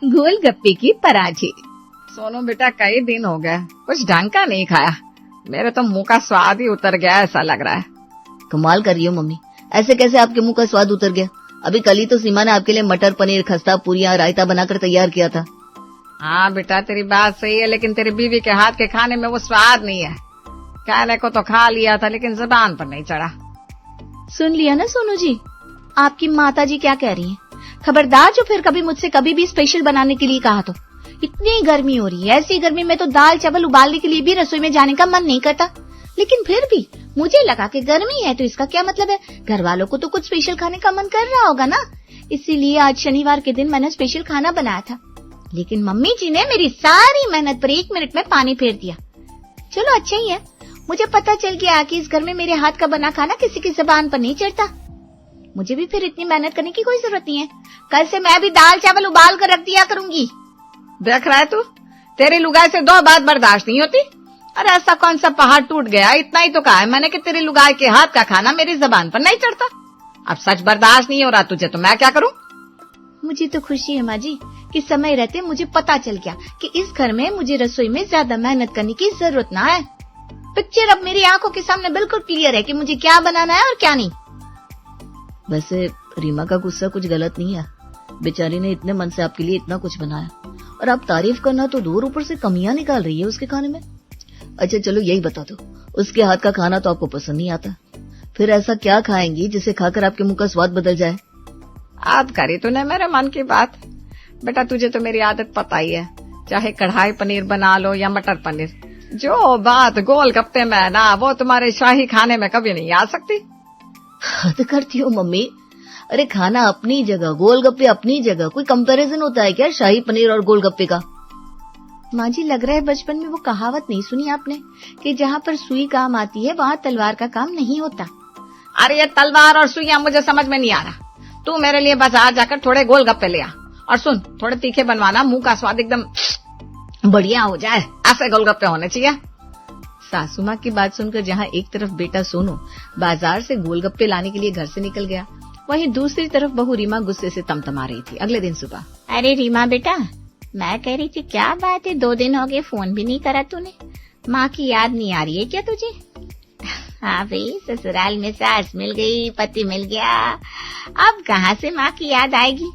गोलगप्पे के पराठे। सोनू बेटा कई दिन हो गए कुछ ढंग का नहीं खाया, मेरे तो मुंह का स्वाद ही उतर गया ऐसा लग रहा है। कमाल कर रही हो मम्मी, ऐसे कैसे आपके मुंह का स्वाद उतर गया? अभी कल ही तो सीमा ने आपके लिए मटर पनीर खस्ता पूरियां रायता बनाकर तैयार किया था। हाँ बेटा तेरी बात सही है, लेकिन तेरी बीवी के हाथ के खाने में वो स्वाद नहीं है। कहने को तो खा लिया था लेकिन जुबान पर नहीं चढ़ा। सुन लिया ना सोनू जी, आपकी माता जी क्या कह रही हैं? खबरदार जो फिर कभी मुझसे कभी भी स्पेशल बनाने के लिए कहा तो। इतनी गर्मी हो रही है, ऐसी गर्मी में तो दाल चावल उबालने के लिए भी रसोई में जाने का मन नहीं करता। लेकिन फिर भी मुझे लगा कि गर्मी है तो इसका क्या मतलब है, घर वालों को तो कुछ स्पेशल खाने का मन कर रहा होगा ना, इसीलिए आज शनिवार के दिन मैंने स्पेशल खाना बनाया था। लेकिन मम्मी जी ने मेरी सारी मेहनत पर 1 मिनट में पानी फेर दिया। चलो अच्छा ही है, मुझे पता चल गया कि इस घर में मेरे हाथ का बना खाना किसी की जुबान पर नहीं चढ़ता। मुझे भी फिर इतनी मेहनत करने की कोई जरूरत नहीं है। कल से मैं भी दाल चावल उबाल कर रख दिया करूंगी। देख रहा है तू, तेरी लुगाई से 2 बात बर्दाश्त नहीं होती। अरे ऐसा कौन सा पहाड़ टूट गया, इतना ही तो कहा है मैंने कि तेरी लुगाई के हाथ का खाना मेरी जुबान पर नहीं चढ़ता। अब सच बर्दाश्त नहीं हो रहा तुझे तो मैं क्या करूं? मुझे तो खुशी है माँ जी कि समय रहते मुझे पता चल गया कि इस घर में मुझे रसोई में ज्यादा मेहनत करने की जरूरत ना है। पिक्चर अब मेरी आंखों के सामने बिल्कुल क्लियर है कि मुझे क्या बनाना है और क्या नहीं। वैसे रीमा का गुस्सा कुछ गलत नहीं है, बेचारी ने इतने मन से आपके लिए इतना कुछ बनाया और आप तारीफ करना तो दूर, ऊपर से कमियां निकाल रही है उसके खाने में। अच्छा चलो यही बता दो, उसके हाथ का खाना तो आपको पसंद नहीं आता, फिर ऐसा क्या खाएंगी जिसे खाकर आपके मुंह का स्वाद बदल जाए? आज करी तूने मेरे मन की बात। बेटा तुझे तो मेरी आदत पता ही है, चाहे कढ़ाई पनीर बना लो या मटर पनीर, जो बात गोलगप्पे में है ना वो तुम्हारे शाही खाने में कभी नहीं आ सकती। हद करती हो मम्मी, अरे खाना अपनी जगह, गोलगप्पे अपनी जगह, कोई कंपैरिजन होता है क्या शाही पनीर और गोलगप्पे का? माँ जी लग रहा है बचपन में वो कहावत नहीं सुनी आपने कि जहाँ पर सुई काम आती है वहाँ तलवार का काम नहीं होता। अरे ये तलवार और सुइयां मुझे समझ में नहीं आ रहा। तू मेरे लिए बाजार जाकर थोड़े गोलगप्पे ले आ, और सुन थोड़े तीखे बनवाना, मुंह का स्वाद एकदम बढ़िया हो जाए, ऐसे गोलगप्पे होने चाहिए। सासू माँ की बात सुनकर जहाँ एक तरफ बेटा सोनू बाजार से गोलगप्पे लाने के लिए घर से निकल गया, वहीं दूसरी तरफ बहू रीमा गुस्से से तमतमा रही थी। अगले दिन सुबह, अरे रीमा बेटा, मैं कह रही थी क्या बात है 2 दिन हो गए फोन भी नहीं करा तूने, माँ की याद नहीं आ रही है क्या तुझे? हाँ भाई, ससुराल में सास मिल गई, पति मिल गया, अब कहाँ से माँ की याद आएगी?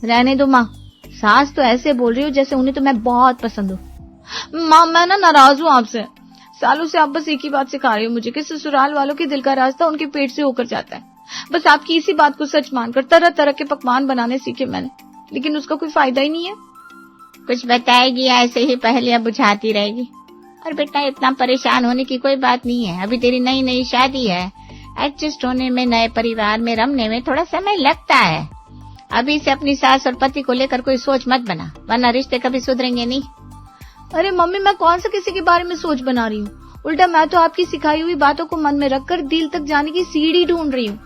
रहने दो माँ, सास तो ऐसे बोल रही हो जैसे उन्हें तो मैं बहुत पसंद हूँ। माँ मैं ना नाराज हूँ आपसे, सालों से आप बस एक ही बात सिखा रही हो मुझे कि ससुराल वालों के दिल का रास्ता उनके पेट से होकर जाता है। बस आपकी इसी बात को सच मानकर तरह तरह के पकवान बनाने सीखे मैंने, लेकिन उसका कोई फायदा ही नहीं है। कुछ बताएगी ऐसे ही पहेलियां बुझाती रहेगी। और बेटा इतना परेशान होने की कोई बात नहीं है, अभी तेरी नई नई शादी है, एडजस्ट होने में, नए परिवार में रमने में थोड़ा समय लगता है। अभी से अपनी सास और पति को लेकर कोई सोच मत बना, वरना रिश्ते कभी सुधरेंगे नहीं। अरे मम्मी मैं कौन सा किसी के बारे में सोच बना रही हूँ, उल्टा मैं तो आपकी सिखाई हुई बातों को मन में रखकर दिल तक जाने की सीढ़ी ढूंढ रही हूँ।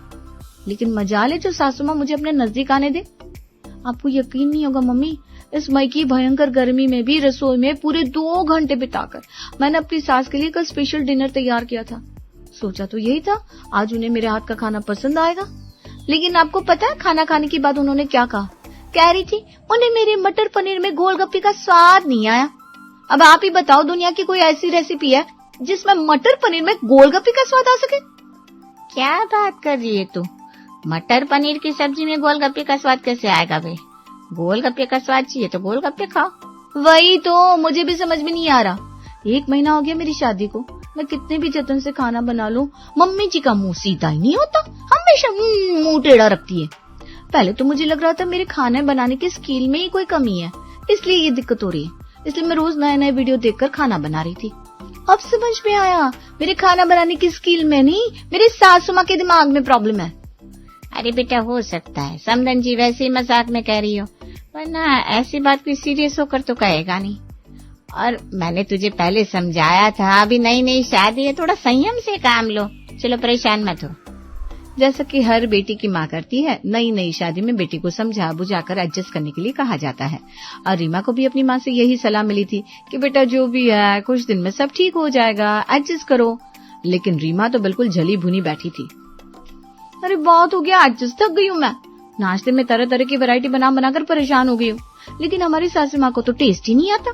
लेकिन मजाल है जो सासू माँ मुझे अपने नजदीक आने दे। आपको यकीन नहीं होगा मम्मी, इस मई की भयंकर गर्मी में भी रसोई में पूरे 2 घंटे बिताकर मैंने अपनी सास के लिए कल स्पेशल डिनर तैयार किया था। सोचा तो यही था आज उन्हें मेरे हाथ का खाना पसंद आएगा, लेकिन आपको पता है खाना खाने के बाद उन्होंने क्या कहा? कह रही थी उन्हें मेरे मटर पनीर में गोलगप्पे का स्वाद नहीं आया। अब आप ही बताओ दुनिया की कोई ऐसी रेसिपी है जिसमें मटर पनीर में गोलगप्पे का स्वाद आ सके? क्या बात कर रही है तू? मटर पनीर की सब्जी में गोलगप्पे का स्वाद कैसे आएगा भाई? गोलगप्पे का स्वाद चाहिए तो गोलगप्पे खाओ। वही तो मुझे भी समझ में नहीं आ रहा। 1 महीना हो गया मेरी शादी को, मैं कितने भी जतन से खाना बना लूं, मम्मी जी का मुंह सीधा ही नहीं होता, हमेशा मुंह टेढ़ा रखती है। पहले तो मुझे लग रहा था मेरे खाने बनाने की स्किल में ही कोई कमी है, इसलिए ये दिक्कत हो रही है, इसलिए मैं रोज नए नए वीडियो देखकर खाना बना रही थी। अब समझ में आया मेरे खाना बनाने की स्किल में नहीं, मेरे सासू माँ के दिमाग में प्रॉब्लम है। अरे बेटा हो सकता है समधन जी वैसे ही मजाक में कह रही हो, वरना ऐसी बात कोई सीरियस होकर तो कहेगा नहीं। और मैंने तुझे पहले समझाया था, अभी नई नई शादी है, थोड़ा संयम से काम लो। चलो परेशान मत हो। जैसा कि हर बेटी की माँ करती है, नई नई शादी में बेटी को समझा बुझाकर एडजस्ट करने के लिए कहा जाता है। और रीमा को भी अपनी माँ से यही सलाह मिली थी कि बेटा जो भी है कुछ दिन में सब ठीक हो जाएगा, एडजस्ट करो। लेकिन रीमा तो बिल्कुल जली भुनी बैठी थी। अरे बहुत हो गया, एडजस्ट थक गई हूँ मैं। नाश्ते में तरह तरह की वैरायटी बना बनाकर परेशान हो गई हूँ। लेकिन हमारी सासू माँ को तो टेस्ट ही नहीं आता।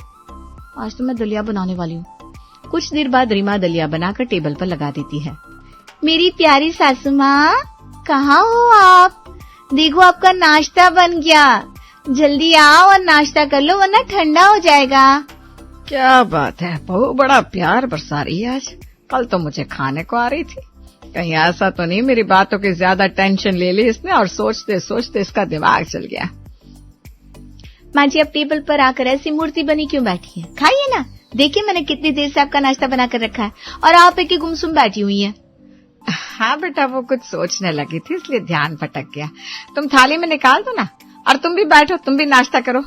आज तो मैं दलिया बनाने वाली हूँ। कुछ देर बाद रीमा दलिया बनाकर टेबल पर लगा देती है। मेरी प्यारी सासू माँ, कहाँ हो आप? देखो आपका नाश्ता बन गया, जल्दी आओ और नाश्ता कर लो वरना ठंडा हो जाएगा। क्या बात है, बहू बड़ा प्यार बरसा रही है आज। कल तो मुझे खाने को आ रही थी, कहीं ऐसा तो नहीं मेरी बातों की ज्यादा टेंशन ले ली इसने और सोचते सोचते इसका दिमाग चल गया। माँ जी, अब टेबल पर आकर ऐसी मूर्ति बनी क्यों बैठी है? खाइए ना, देखिए मैंने कितनी देर से आपका नाश्ता बनाकर रखा है और आप एक गुमसुम बैठी हुई हैं। हाँ बेटा, वो कुछ सोचने लगी थी इसलिए ध्यान भटक गया। तुम थाली में निकाल दो ना और तुम भी बैठो, तुम भी नाश्ता करो।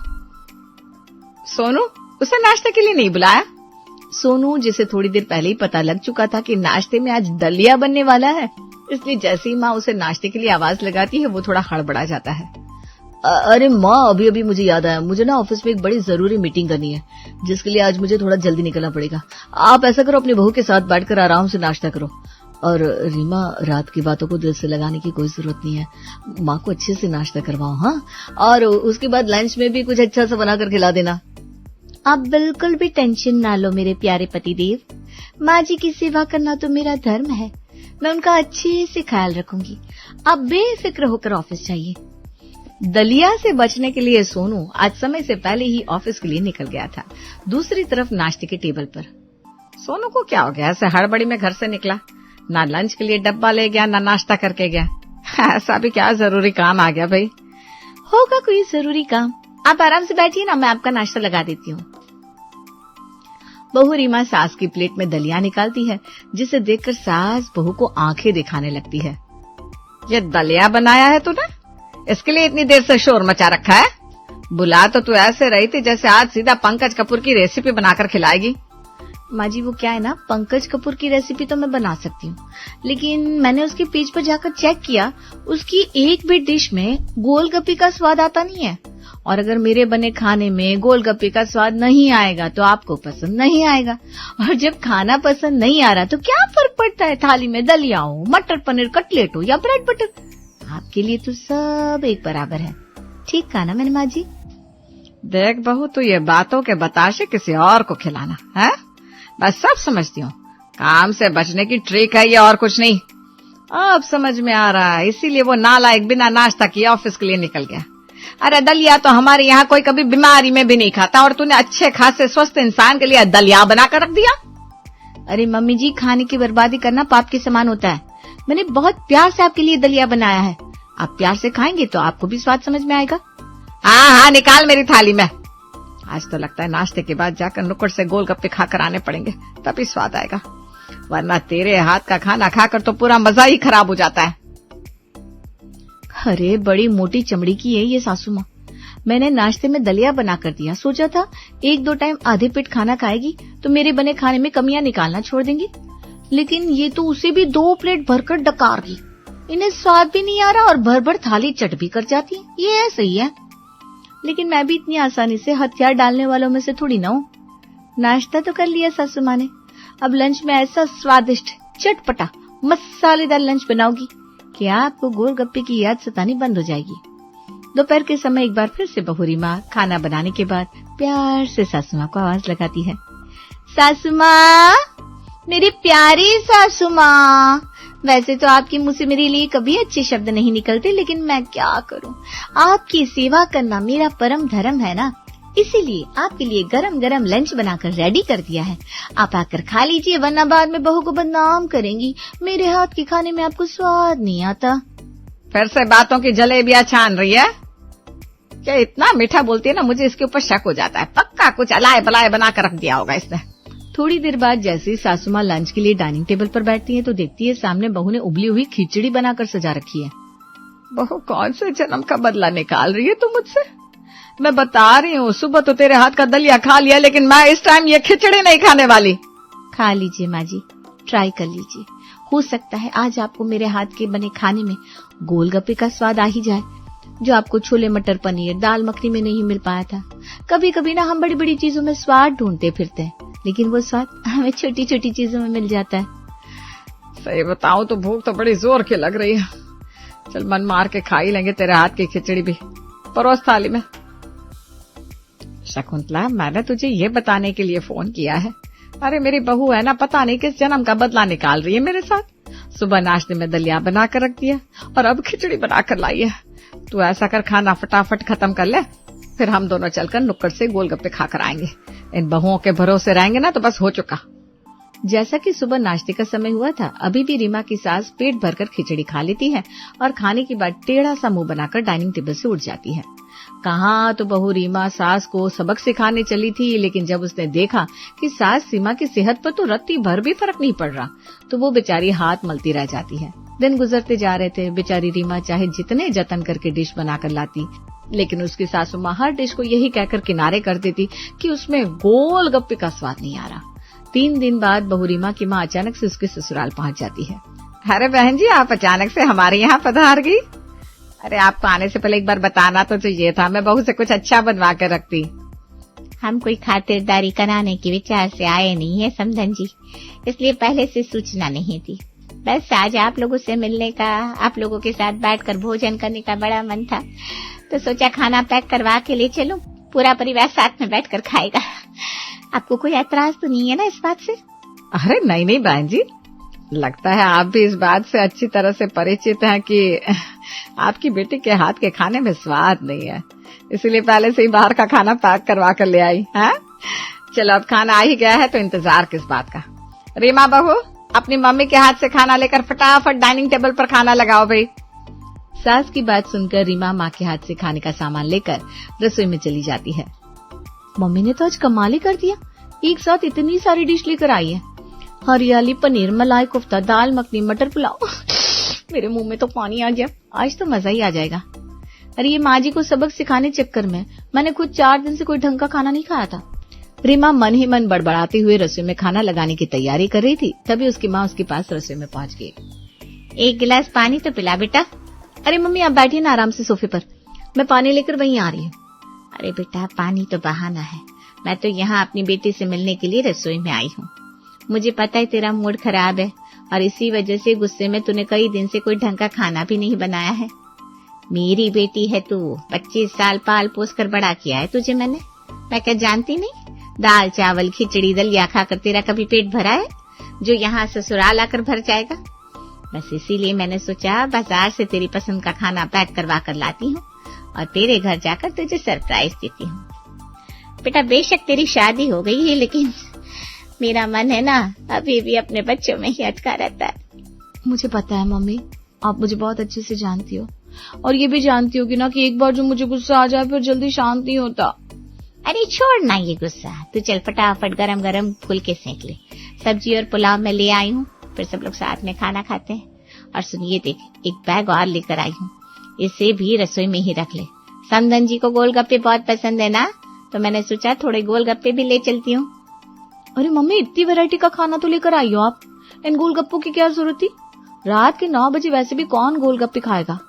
सोनू, उसे नाश्ते के लिए नहीं बुलाया? सोनू, जिसे थोड़ी देर पहले ही पता लग चुका था कि नाश्ते में आज दलिया बनने वाला है, इसलिए जैसे ही माँ उसे नाश्ते के लिए आवाज लगाती है वो थोड़ा हड़बड़ा जाता है। अरे माँ, अभी अभी मुझे याद आया, मुझे ना ऑफिस में एक बड़ी जरूरी मीटिंग करनी है जिसके लिए आज मुझे थोड़ा जल्दी निकलना पड़ेगा। आप ऐसा करो, अपनी बहू के साथ बैठकर आराम से नाश्ता करो। और रीमा, रात की बातों को दिल से लगाने की कोई जरूरत नहीं है, माँ को अच्छे से नाश्ता करवाओ। हाँ, और उसके बाद लंच में भी कुछ अच्छा सा बनाकर खिला देना। आप बिल्कुल भी टेंशन ना लो मेरे प्यारे पतिदेव, माँ जी की सेवा करना तो मेरा धर्म है, मैं उनका अच्छे से ख्याल रखूंगी। आप बेफिक्र होकर ऑफिस जाइए। दलिया से बचने के लिए सोनू आज समय से पहले ही ऑफिस के लिए निकल गया था। दूसरी तरफ नाश्ते के टेबल पर सोनू को क्या हो गया, ऐसे हड़बड़ी में घर से निकला, ना लंच के लिए डब्बा ले गया ना नाश्ता करके गया। ऐसा भी क्या जरूरी काम आ गया भाई? होगा कोई जरूरी काम, आप आराम से बैठिए ना, मैं आपका नाश्ता लगा देती हूँ। बहू रीमा सास की प्लेट में दलिया निकालती है, जिसे देखकर सास बहू को आंखें दिखाने लगती है। ये दलिया बनाया है तूने? इसके लिए इतनी देर से शोर मचा रखा है? बुला तो तू ऐसे रही थी जैसे आज सीधा पंकज कपूर की रेसिपी बनाकर खिलाएगी। माँ जी, वो क्या है ना, पंकज कपूर की रेसिपी तो मैं बना सकती हूँ, लेकिन मैंने उसके पेज पर जाकर चेक किया, उसकी एक भी डिश में गोलगप्पे का स्वाद आता नहीं है। और अगर मेरे बने खाने में गोलगप्पे का स्वाद नहीं आएगा तो आपको पसंद नहीं आएगा, और जब खाना पसंद नहीं आ रहा तो क्या फर्क पड़ता है, थाली में दलिया हो, मटर पनीर कटलेट हो या ब्रेड बटर, आपके लिए तो सब एक बराबर है। ठीक कहा ना मैंने माँ जी? देख बहू, तू ये बातों के बताशे किसी और को खिलाना है, मैं सब समझती हूँ, काम से बचने की ट्रिक है ये और कुछ नहीं। अब समझ में आ रहा है, इसीलिए वो नालायक बिना नाश्ता किए ऑफिस के लिए निकल गया। अरे दलिया तो हमारे यहाँ कोई कभी बीमारी में भी नहीं खाता और तूने अच्छे खासे स्वस्थ इंसान के लिए दलिया बनाकर रख दिया। अरे मम्मी जी, खाने की बर्बादी करना पाप के समान होता है। मैंने बहुत प्यार से आपके लिए दलिया बनाया है, आप प्यार से खाएंगे तो आपको भी स्वाद समझ में आएगा। हाँ हाँ, निकाल मेरी थाली में। आज तो लगता है नाश्ते के बाद जाकर नुक्कड़ से गोलगप्पे खाकर आने पड़ेंगे, तभी स्वाद आएगा, वरना तेरे हाथ का खाना खाकर तो पूरा मजा ही खराब हो जाता है। अरे बड़ी मोटी चमड़ी की है ये सासू माँ, मैंने नाश्ते में दलिया बना कर दिया, सोचा था एक दो टाइम आधे पेट खाना खाएगी तो मेरे बने खाने में कमियां निकालना छोड़ देंगी, लेकिन ये तो उसे भी 2 प्लेट भरकर डकार दी। इन्हें स्वाद भी नहीं आ रहा और भर भर थाली चट भी कर जाती है, ये सही है। लेकिन मैं भी इतनी आसानी से हथियार डालने वालों में से थोड़ी ना हूँ। नाश्ता तो कर लिया सासू माँ ने, अब लंच में ऐसा स्वादिष्ट चटपटा मसालेदार लंच बनाओगी कि आपको गोलगप्पे की याद सतानी बंद हो जाएगी। दोपहर के समय एक बार फिर से बहू रीमा खाना बनाने के बाद प्यार से सासू माँ को आवाज लगाती है। सासू माँ, मेरी प्यारी सासू माँ, वैसे तो आपके मुंह से मेरे लिए कभी अच्छे शब्द नहीं निकलते, लेकिन मैं क्या करूं, आपकी सेवा करना मेरा परम धर्म है ना, इसीलिए आपके लिए गरम गरम लंच बनाकर रेडी कर दिया है। आप आकर खा लीजिए, वरना बाद में बहू को बदनाम करेंगी, मेरे हाथ के खाने में आपको स्वाद नहीं आता। फिर से बातों की जलेबियां छान रही है क्या? इतना मीठा बोलती है ना, मुझे इसके ऊपर शक हो जाता है, पक्का कुछ अलाय बलाय बनाकर रख दिया होगा इसने। थोड़ी देर बाद जैसे ही सासू माँ लंच के लिए डाइनिंग टेबल पर बैठती है तो देखती है सामने बहू ने उबली हुई खिचड़ी बनाकर सजा रखी है। बहू कौन से जन्म का बदला निकाल रही है तू मुझसे? मैं बता रही हूँ, सुबह तो तेरे हाथ का दलिया खा लिया, लेकिन मैं इस टाइम ये खिचड़ी नहीं खाने वाली। खा लीजिए माँ जी, ट्राई कर लीजिए, हो सकता है आज आपको मेरे हाथ के बने खाने में गोलगप्पे का स्वाद आ ही जाए, जो आपको छोले मटर पनीर दाल मखनी में नहीं मिल पाया था। कभी कभी ना हम बड़ी बड़ी चीजों में स्वाद ढूंढते फिरते हैं, लेकिन वो स्वाद हमें छोटी छोटी चीजों में मिल जाता है। सही बताऊं तो भूख तो बड़ी जोर की लग रही है, चल मन मार के खा ही लेंगे तेरे हाथ की खिचड़ी भी। परोस थाली में। शकुंतला, मैंने तुझे ये बताने के लिए फोन किया है। अरे मेरी बहू है ना, पता नहीं किस जन्म का बदला निकाल रही है मेरे साथ। सुबह नाश्ते में दलिया बनाकर रख दिया और अब खिचड़ी बनाकर लाई है। तू ऐसा कर, खाना फटाफट खत्म कर ले, फिर हम दोनों चलकर नुक्कड़ से गोलगप्पे खाकर आएंगे। इन बहुओं के भरोसे रहेंगे ना तो बस हो चुका। जैसा कि सुबह नाश्ते का समय हुआ था, अभी भी रीमा की सास पेट भरकर खिचड़ी खा लेती है और खाने के बाद टेढ़ा सा मुंह बनाकर डाइनिंग टेबल से उठ जाती है। कहाँ तो बहू रीमा सास को सबक सिखाने चली थी, लेकिन जब उसने देखा कि सास सीमा की सेहत पर तो रत्ती भर भी फर्क नहीं पड़ रहा, तो वो बेचारी हाथ मलती रह जाती है। दिन गुजरते जा रहे थे। बेचारी रीमा चाहे जितने जतन करके डिश बनाकर लाती, लेकिन उसकी सासू माँ हर डिश को यही कहकर किनारे कर देती कि उसमें गोलगप्पे का स्वाद नहीं आ रहा। 3 दिन बाद बहू रीमा की माँ अचानक से उसके ससुराल पहुंच जाती है। अरे बहन जी, आप अचानक से हमारे यहाँ पधार गई। अरे आपको आने से पहले एक बार बताना तो चाहिए था, मैं बहू से कुछ अच्छा बनवा कर रखती। हम कोई खातिरदारी कराने के विचार से आए नहीं है समधन जी, इसलिए पहले से सूचना नहीं थी। बस आज आप लोगों से मिलने का, आप लोगों के साथ बैठकर भोजन करने का बड़ा मन था, तो सोचा खाना पैक करवा के ले चलूं, पूरा परिवार साथ में बैठकर खाएगा। आपको कोई ऐतराज तो नहीं है ना इस बात से? अरे नहीं नहीं बहन जी, लगता है आप भी इस बात से अच्छी तरह से परिचित हैं कि आपकी बेटी के हाथ के खाने में स्वाद नहीं है, इसलिए पहले से ही बाहर का खाना पैक करवा कर ले आई है। चलो अब खाना आ ही गया है तो इंतजार किस बात का। रीमा बहू, अपनी मम्मी के हाथ से खाना लेकर फटाफट डाइनिंग टेबल पर खाना लगाओ भाई। सास की बात सुनकर रीमा माँ के हाथ से खाने का सामान लेकर रसोई में चली जाती है। मम्मी ने तो आज कमाल ही कर दिया, एक साथ इतनी सारी डिश लेकर आई है। हरियाली पनीर, मलाई कोफ्ता, दाल मखनी, मटर पुलाव। मेरे मुंह में तो पानी आ गया। आज तो मजा ही आ जाएगा। अरे ये माँ जी को सबक सिखाने चक्कर में मैंने खुद 4 दिन से कोई ढंग का खाना नहीं खाया था। रीमा मन ही मन बड़बड़ाते हुए रसोई में खाना लगाने की तैयारी कर रही थी, तभी उसकी माँ उसके पास रसोई में पहुंच गई। 1 गिलास पानी तो पिला बेटा। अरे मम्मी आप बैठिए ना आराम से सोफे पर, मैं पानी लेकर वहीं आ रही हूँ। अरे बेटा, पानी तो बहाना है, मैं तो यहाँ अपनी बेटी से मिलने के लिए रसोई में आई हूँ। मुझे पता है तेरा मूड खराब है और इसी वजह से गुस्से में तूने कई दिन से कोई ढंग का खाना भी नहीं बनाया है। मेरी बेटी है तू, 25 साल पाल पोस कर बड़ा किया है तुझे मैंने। मैं क्या जानती नहीं? दाल चावल खिचड़ी दलिया खाकर तेरा कभी पेट भरा है जो यहाँ ससुराल आकर भर जाएगा? बस इसीलिए मैंने सोचा बाजार से तेरी पसंद का खाना पैक करवा कर लाती हूँ और तेरे घर जाकर तुझे सरप्राइज देती हूँ। बेटा बेशक तेरी शादी हो गई है, लेकिन मेरा मन है ना अभी भी अपने बच्चों में ही अटका रहता है। मुझे पता है मम्मी, आप मुझे बहुत अच्छे से जानती हो और ये भी जानती हो कि ना कि एक बार जो मुझे गुस्सा आ जाए फिर जल्दी शांत नहीं होता। अरे छोड़ ना ये गुस्सा, तू चल फटाफट गरम गरम फुलके सेंक ले। सब्जी और पुलाव मैं ले आई हूँ, फिर सब लोग साथ में खाना खाते हैं। और सुनिए देख, एक बैग और लेकर आई हूँ, इसे भी रसोई में ही रख ले। समधन जी को गोलगप्पे बहुत पसंद है ना, तो मैंने सोचा थोड़े गोलगप्पे भी ले चलती हूँ। अरे मम्मी इतनी वैरायटी का खाना तो लेकर आई हो आप, इन गोलगप्पों की क्या जरूरत थी? रात के 9 बजे वैसे भी कौन गोलगप्पे खाएगा।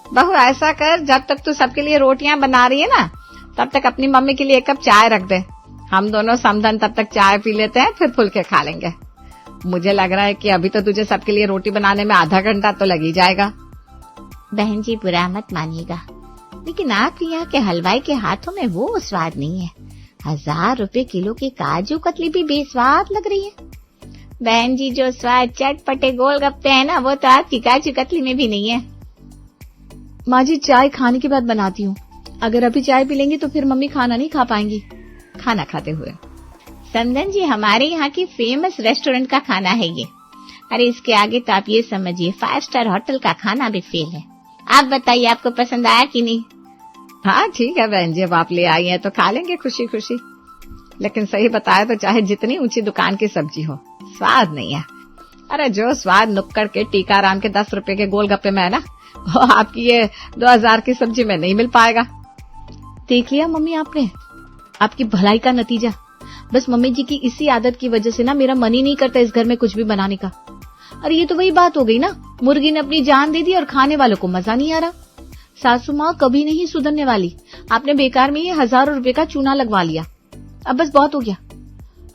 बहू ऐसा कर, जब तक तू सबके लिए रोटियां बना रही है ना, तब तक अपनी मम्मी के लिए 1 कप चाय रख दे। हम दोनों समधन तब तक चाय पी लेते हैं, फिर फुलके खा लेंगे। मुझे लग रहा है कि अभी तो तुझे सबके लिए रोटी बनाने में आधा घंटा तो लग ही जाएगा। बहन जी बुरा मत मानिएगा, लेकिन आपके यहाँ के हलवाई के हाथों में वो स्वाद नहीं है। 1000 रुपए किलो की काजू कतली भी बेस्वाद लग रही है। बहन जी जो स्वाद चटपटे गोलगप्पे है ना, वो तो आपकी काजू कतली में भी नहीं है। माँ जी चाय खाने के बाद बनाती हूँ, अगर अभी चाय पी लेंगी तो फिर मम्मी खाना नहीं खा पाएंगी। खाना खाते हुए, समधन जी हमारे यहाँ की फेमस रेस्टोरेंट का खाना है ये। अरे इसके आगे तो आप ये समझिए 5 स्टार होटल का खाना भी फेल है। आप बताइए आपको पसंद आया कि नहीं? हाँ ठीक है बहन जी, अब आप ले आई हैं तो खा लेंगे खुशी खुशी, लेकिन सही बताए तो चाहे जितनी ऊंची दुकान की सब्जी हो, स्वाद नहीं है। अरे जो स्वाद नुक्कड़ के टीकाराम के 10 रुपए के गोलगप्पे में है ना, वो आपकी ये 2000 की सब्जी में नहीं मिल पाएगा। देख लिया मम्मी आपने, आपकी भलाई का नतीजा। बस मम्मी जी की इसी आदत की वजह से ना मेरा मन ही नहीं करता इस घर में कुछ भी बनाने का। अरे ये तो वही बात हो गई ना, मुर्गी ने अपनी जान दे दी और खाने वालों को मजा नहीं आ रहा। सासू माँ कभी नहीं सुधरने वाली, आपने बेकार में ये 1000 रुपए का चूना लगवा लिया। अब बस बहुत हो गया,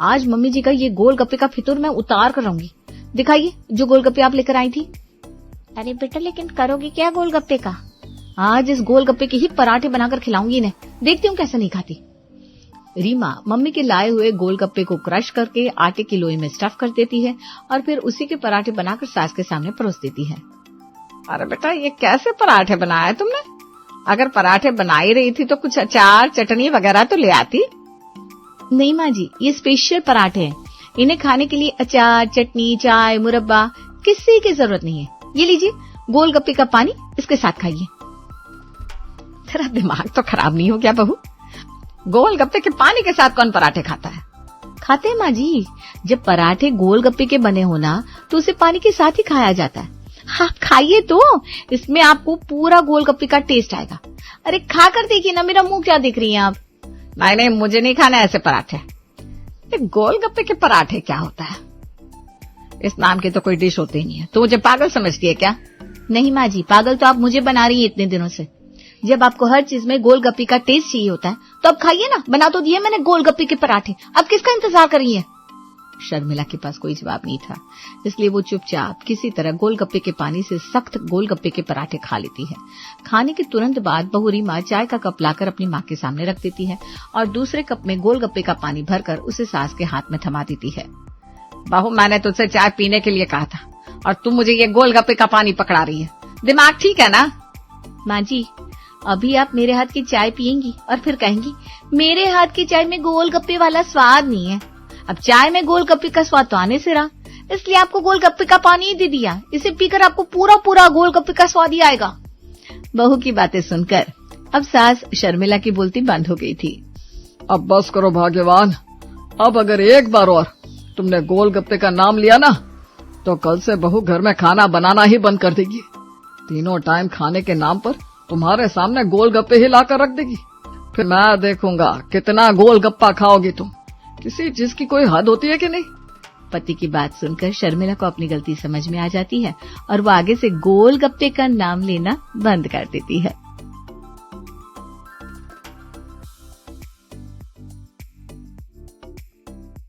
आज मम्मी जी का ये गोलगप्पे का फितूर मैं उतार कर रहूंगी। दिखाइए जो गोलगप्पे आप लेकर आई थी। अरे बेटा लेकिन करोगी क्या गोलगप्पे का? आज इस गोलगप्पे के ही पराठे बनाकर खिलाऊंगी इन्हें, देखती हूँ कैसे नहीं खाती। रीमा मम्मी के लाए हुए गोलगप्पे को क्रश करके आटे की लोई में स्टफ कर देती है और फिर उसी के पराठे बनाकर सास के सामने परोस देती है। अरे बेटा, ये कैसे पराठे बनाए तुमने? अगर पराठे बना ही रही थी तो कुछ अचार चटनी वगैरह तो ले आती। नहीं माँ जी, ये स्पेशल पराठे हैं। इन्हें खाने के लिए अचार, चटनी, चाय, मुरब्बा किसी की जरूरत नहीं है। ये लीजिए गोलगप्पे का पानी, इसके साथ खाइए। तेरा दिमाग तो खराब नहीं हो गया बहू? गोलगप्पे के पानी के साथ कौन पराठे खाता है? खाते हैं माँ जी। जब पराठे गोलगप्पे के बने हो ना तो उसे पानी के साथ ही खाया जाता है। हाँ खाइए तो, इसमें आपको पूरा गोलगप्पे का टेस्ट आएगा। अरे खा कर देखिए ना, मेरा मुंह क्या देख रही हैं आप? नहीं, मुझे नहीं खाना ऐसे पराठे। ये गोलगप्पे के पराठे क्या होता है? इस नाम की तो कोई डिश होती नहीं है। तू मुझे पागल समझती है क्या? नहीं माँ जी, पागल तो आप मुझे बना रही है इतने दिनों से। जब आपको हर चीज में गोलगप्पे का टेस्ट चाहिए होता है तो अब खाइए ना। बना तो दिए मैंने गोलगप्पे के पराठे, अब किसका इंतजार कर रही है? शर्मिला के पास कोई जवाब नहीं था, इसलिए वो चुपचाप किसी तरह गोलगप्पे के पानी से सख्त गोलगप्पे के पराठे खा लेती है। खाने के तुरंत बाद बहू रीमा चाय का कप लाकर अपनी माँ के सामने रख देती है और दूसरे कप में गोलगप्पे का पानी भरकर उसे सास के हाथ में थमा देती है। बहू, मैंने तुझसे चाय पीने के लिए कहा था और तू मुझे ये गोलगप्पे का पानी पकड़ा रही है। दिमाग ठीक है ना? माँ जी, अभी आप मेरे हाथ की चाय पियेंगी और फिर कहेंगी मेरे हाथ की चाय में गोलगप्पे वाला स्वाद नहीं है। अब चाय में गोलगप्पे का स्वाद तो आने से रहा, इसलिए आपको गोलगप्पे का पानी ही दे दिया। इसे पीकर आपको पूरा पूरा गोलगप्पे का स्वाद ही आएगा। बहू की बातें सुनकर अब सास शर्मिला की बोलती बंद हो गई थी। अब बस करो भाग्यवान, अब अगर एक बार और तुमने गोलगप्पे का नाम लिया ना तो कल से बहू घर में खाना बनाना ही बंद कर देगी। तीनों टाइम खाने के नाम पर तुम्हारे सामने गोलगप्पे ही लाकर रख देगी। फिर मैं देखूंगा कितना गोलगप्पा खाओगी तुम। किसी चीज की कोई हद होती है कि नहीं? पति की बात सुनकर शर्मिला को अपनी गलती समझ में आ जाती है और वो आगे से गोलगप्पे का नाम लेना बंद कर देती है।